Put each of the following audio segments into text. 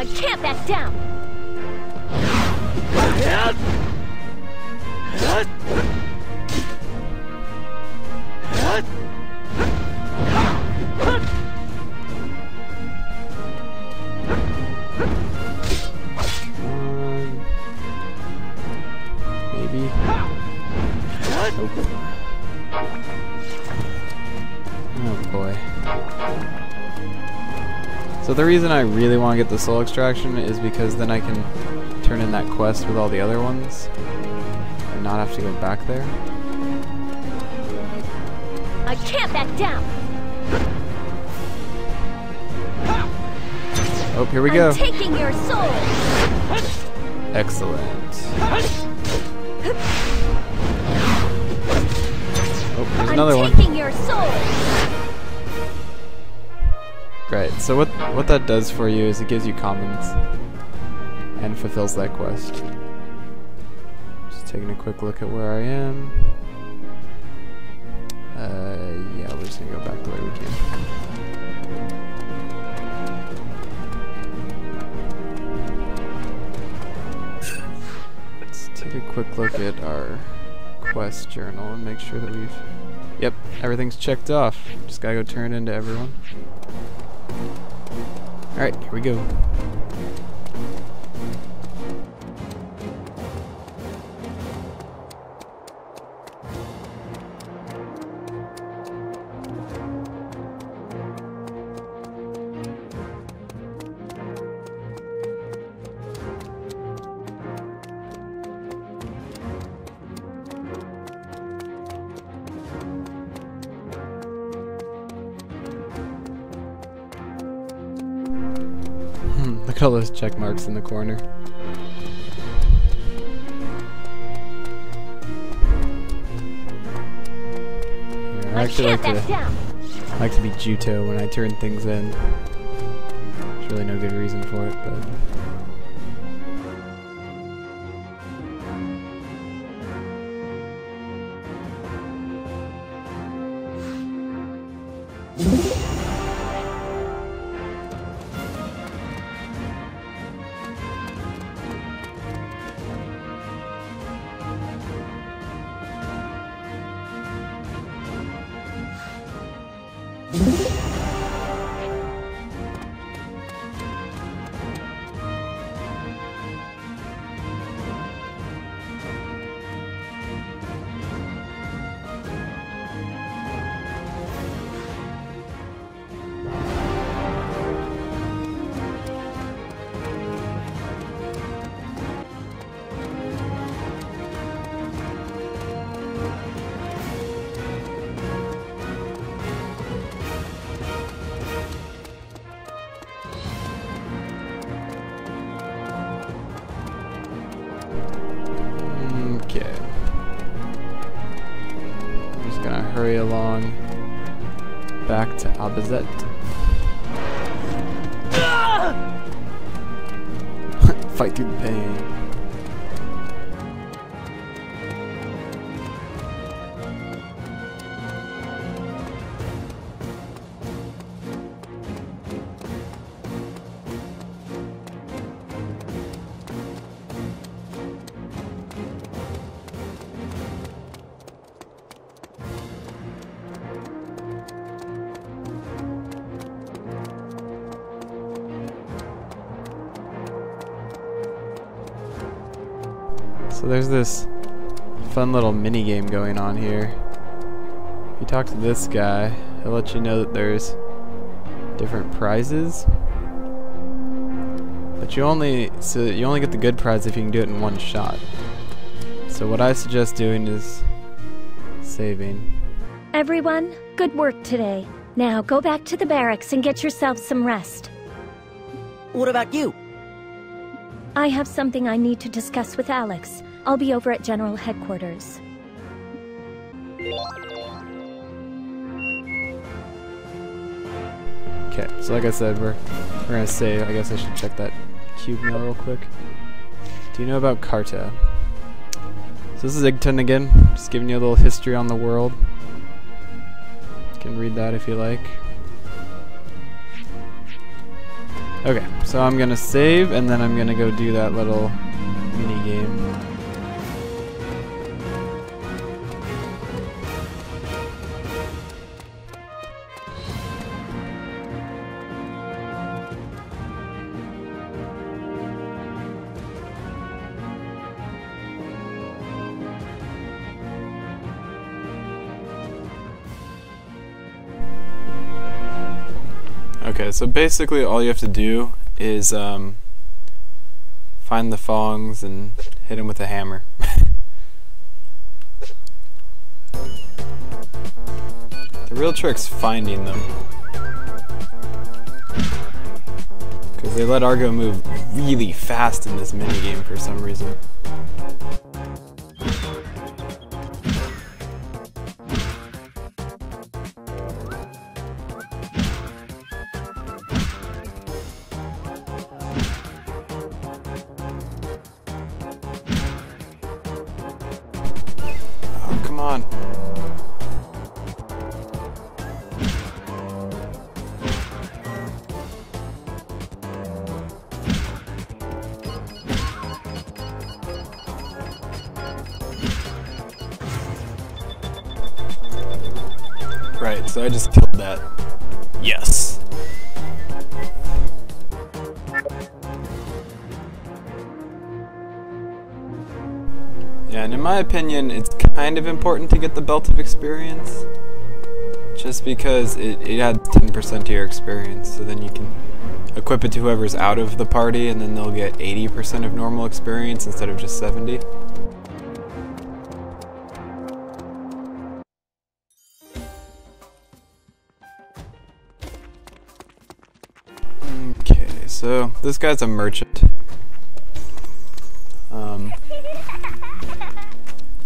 I can't back down! Maybe. Oh boy. So the reason I really want to get the soul extraction is because then I can turn in that quest with all the other ones and not have to go back there. I can't back down! Oh, here we go. I'm taking your soul! Excellent. Oh, there's another one. I'm taking your soul! Right, so what that does for you is it gives you commons and fulfills that quest. Just taking a quick look at where I am. Yeah, we're just gonna go back the way we came. Let's take a quick look at our quest journal and make sure that we've... Yep, everything's checked off. Just gotta go turn it into everyone. Alright, here we go. Look at all those check marks in the corner. Yeah, I actually like to be Juto when I turn things in. There's really no good reason for it, but... Okay. I'm just gonna hurry along back to Abazet. Fight through the pain. So there's this fun little mini game going on here. If you talk to this guy, he'll let you know that there's different prizes. But you only get the good prize if you can do it in one shot. So what I suggest doing is saving. Everyone, good work today. Now go back to the barracks and get yourselves some rest. What about you? I have something I need to discuss with Alex. I'll be over at General Headquarters. Okay, so like I said, we're gonna save. I guess I should check that cube mail real quick. Do you know about Carta? So this is Igton again, just giving you a little history on the world. You can read that if you like. Okay, so I'm gonna save, and then I'm gonna go do that little mini game. Okay, so basically all you have to do is find the Fongs and hit them with a hammer. The real trick's finding them, because they let Argo move really fast in this minigame for some reason. Come on. Right, so I just killed that. Yes. Yeah, and in my opinion, it's kind of important to get the Belt of Experience, just because it adds 10% to your experience, so then you can equip it to whoever's out of the party, and then they'll get 80% of normal experience instead of just 70. Okay, so this guy's a merchant.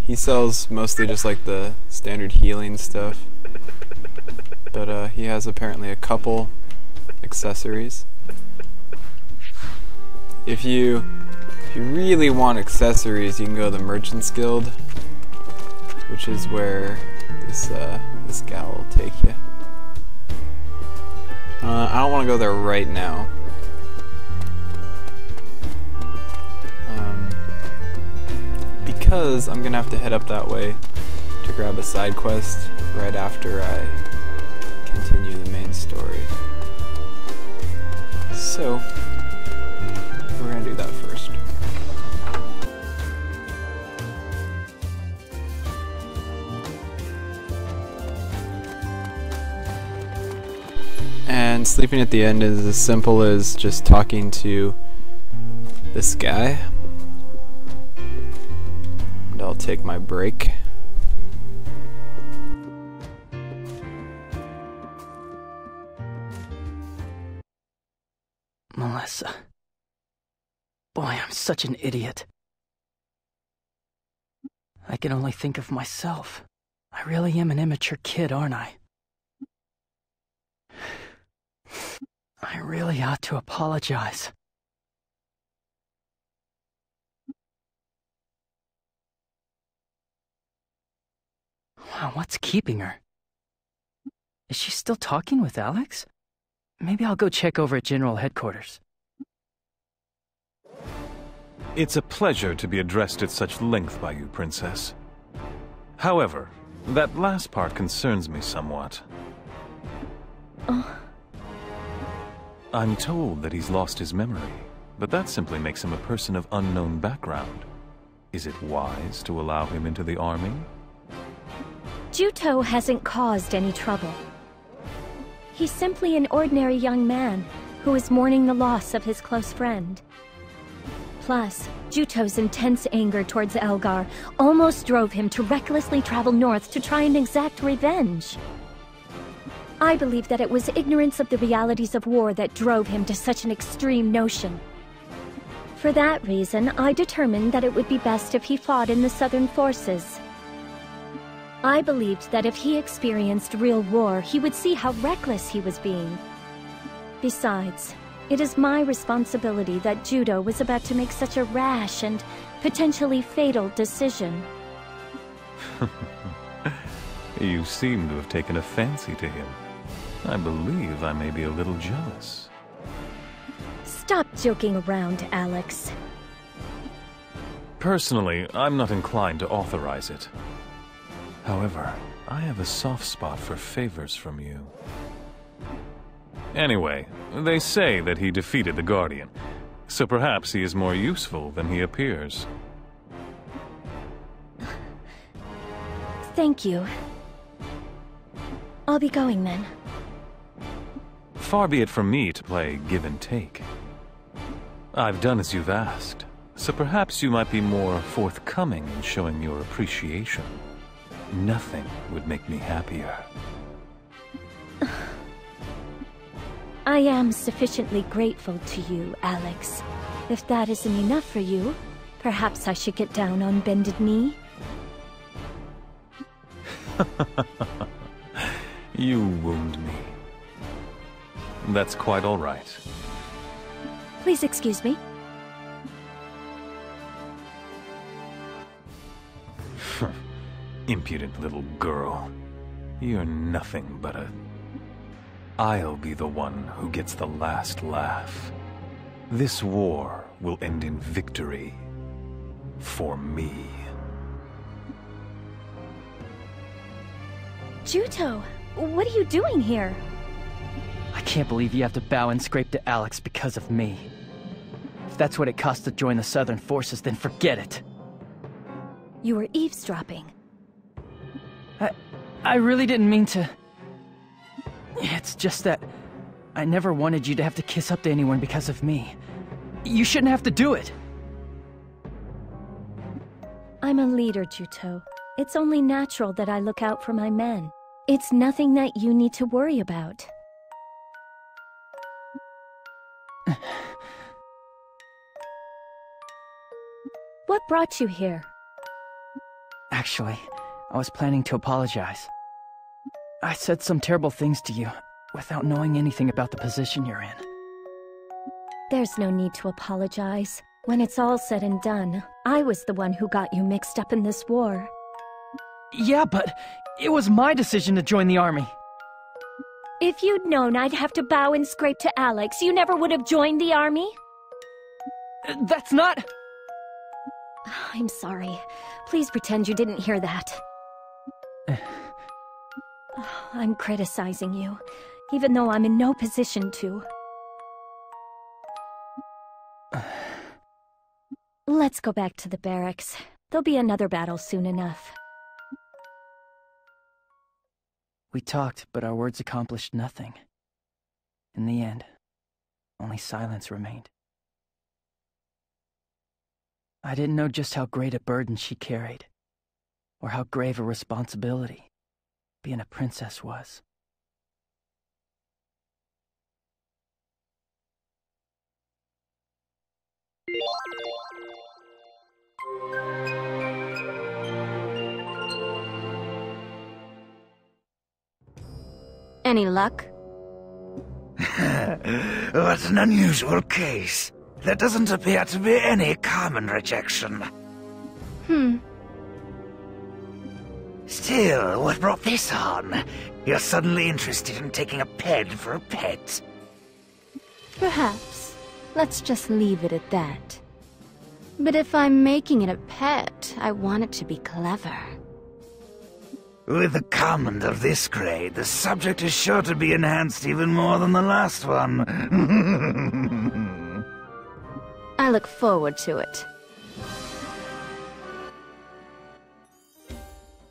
He sells mostly just like the standard healing stuff, but he has apparently a couple accessories. If you really want accessories, you can go to the Merchant's Guild, which is where this gal will take you. I don't want to go there right now. Because I'm gonna have to head up that way to grab a side quest right after I continue the main story. So, we're gonna do that first. And sleeping at the end is as simple as just talking to this guy. And I'll take my break. Melissa. Boy, I'm such an idiot. I can only think of myself. I really am an immature kid, aren't I? I really ought to apologize. Wow, what's keeping her? Is she still talking with Alex? Maybe I'll go check over at General Headquarters. It's a pleasure to be addressed at such length by you, Princess. However, that last part concerns me somewhat. I'm told that he's lost his memory, but that simply makes him a person of unknown background. Is it wise to allow him into the army? Juto hasn't caused any trouble. He's simply an ordinary young man who is mourning the loss of his close friend. Plus, Juto's intense anger towards Elgar almost drove him to recklessly travel north to try and exact revenge. I believe that it was ignorance of the realities of war that drove him to such an extreme notion. For that reason, I determined that it would be best if he fought in the Southern forces. I believed that if he experienced real war, he would see how reckless he was being. Besides, it is my responsibility that Judo was about to make such a rash and potentially fatal decision. You seem to have taken a fancy to him. I believe I may be a little jealous. Stop joking around, Alex. Personally, I'm not inclined to authorize it. However, I have a soft spot for favors from you. Anyway, they say that he defeated the Guardian, so perhaps he is more useful than he appears. Thank you. I'll be going then. Far be it from me to play give and take. I've done as you've asked, so perhaps you might be more forthcoming in showing your appreciation. Nothing would make me happier. I am sufficiently grateful to you, Alex. If that isn't enough for you, perhaps I should get down on bended knee? You wound me. That's quite all right. Please excuse me. Impudent little girl. You're nothing but a... I'll be the one who gets the last laugh. This war will end in victory. For me. Juto, what are you doing here? I can't believe you have to bow and scrape to Alex because of me. If that's what it costs to join the Southern Forces, then forget it. You were eavesdropping. I really didn't mean to... It's just that I never wanted you to have to kiss up to anyone because of me. You shouldn't have to do it. I'm a leader, Juto. It's only natural that I look out for my men. It's nothing that you need to worry about. What brought you here? Actually, I was planning to apologize. I said some terrible things to you without knowing anything about the position you're in. There's no need to apologize. When it's all said and done, I was the one who got you mixed up in this war. Yeah, but it was my decision to join the army. If you'd known I'd have to bow and scrape to Alex, you never would have joined the army? That's not... I'm sorry. Please pretend you didn't hear that. I'm criticizing you, even though I'm in no position to. Let's go back to the barracks. There'll be another battle soon enough. We talked, but our words accomplished nothing. In the end, only silence remained. I didn't know just how great a burden she carried, or how grave a responsibility being a princess was. Any luck? What an unusual case. There doesn't appear to be any common rejection. Still, what brought this on? You're suddenly interested in taking a ped for a pet. Perhaps. Let's just leave it at that. But if I'm making it a pet, I want it to be clever. With a comment of this grade, the subject is sure to be enhanced even more than the last one. I look forward to it.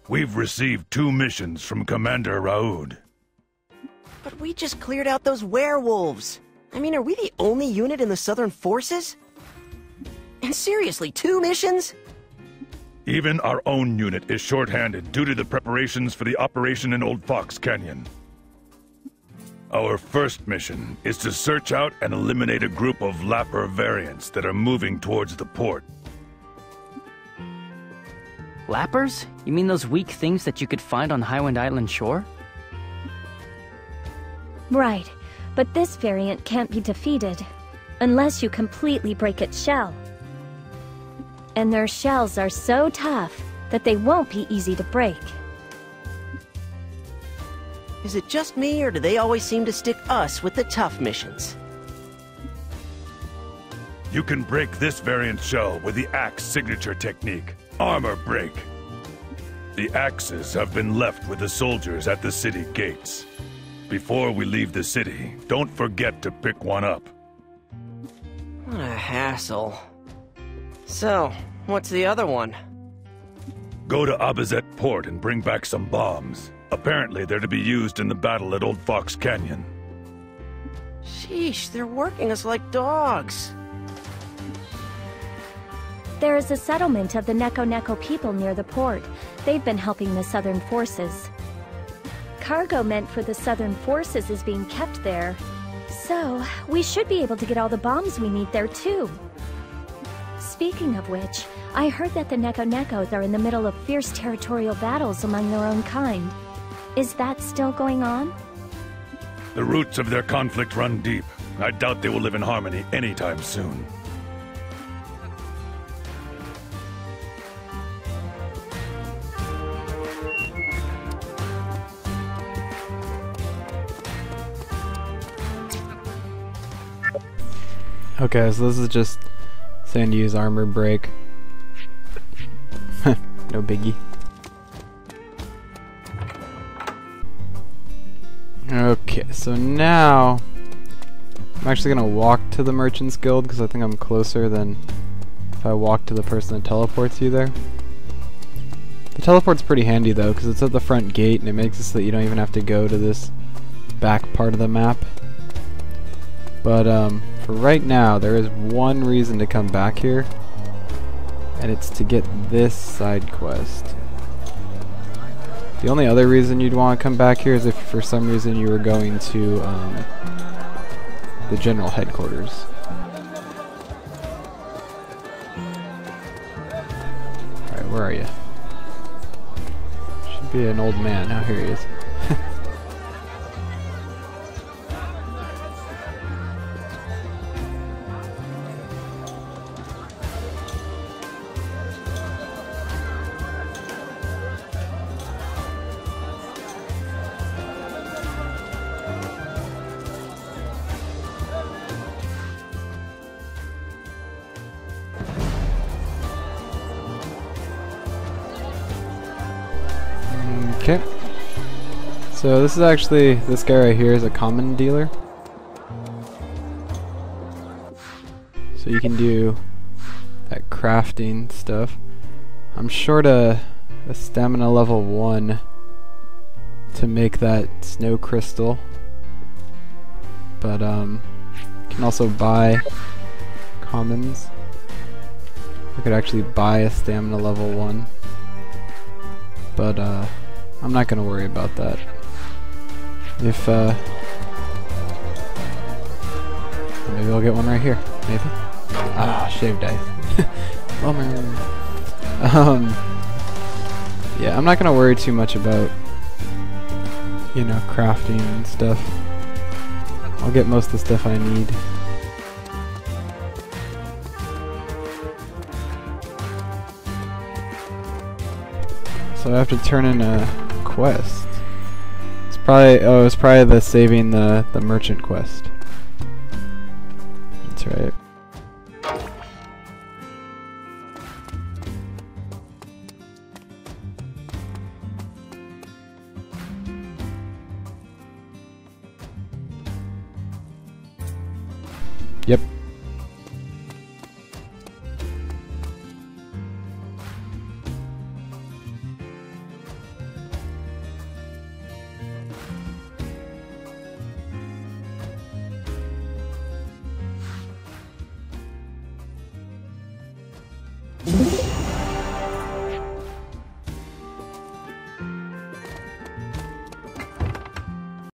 We've received 2 missions from Commander Raoud. But we just cleared out those werewolves. I mean, are we the only unit in the Southern Forces? And seriously, 2 missions? Even our own unit is short-handed due to the preparations for the operation in Old Fox Canyon. Our first mission is to search out and eliminate a group of Lapper variants that are moving towards the port. Lappers? You mean those weak things that you could find on Highwind Island shore? Right, but this variant can't be defeated unless you completely break its shell. And their shells are so tough that they won't be easy to break. Is it just me, or do they always seem to stick us with the tough missions? You can break this variant shell with the axe signature technique, Armor Break. The axes have been left with the soldiers at the city gates. Before we leave the city, don't forget to pick one up. What a hassle. So, what's the other one? Go to Abazet Port and bring back some bombs. Apparently they're to be used in the battle at Old Fox Canyon. Sheesh, they're working us like dogs. There is a settlement of the Neko people near the port. They've been helping the Southern Forces. Cargo meant for the Southern Forces is being kept there. So, we should be able to get all the bombs we need there too. Speaking of which, I heard that the Nekos are in the middle of fierce territorial battles among their own kind. Is that still going on? The roots of their conflict run deep. I doubt they will live in harmony anytime soon. Okay, so this is just saying to use Armor Break. No biggie. Okay, so now I'm actually gonna walk to the Merchant's Guild because I think I'm closer than if I walk to the person that teleports you there. The teleport's pretty handy though because it's at the front gate and it makes it so that you don't even have to go to this back part of the map. But for right now, there is one reason to come back here, and it's to get this side quest. The only other reason you'd want to come back here is if for some reason you were going to the general headquarters. Alright, where are you? Should be an old man. Oh, here he is. Okay, so this is actually, this guy right here is a common dealer. So you can do that crafting stuff. I'm short a stamina level 1 to make that snow crystal. But you can also buy commons. I could actually buy a stamina level 1. But I'm not gonna worry about that. If maybe I'll get one right here. Maybe. Ah, shaved ice. Bummer. Yeah, I'm not gonna worry too much about, you know, crafting and stuff. I'll get most of the stuff I need. So I have to turn in a quest. It's probably, oh, it's probably the saving the merchant quest.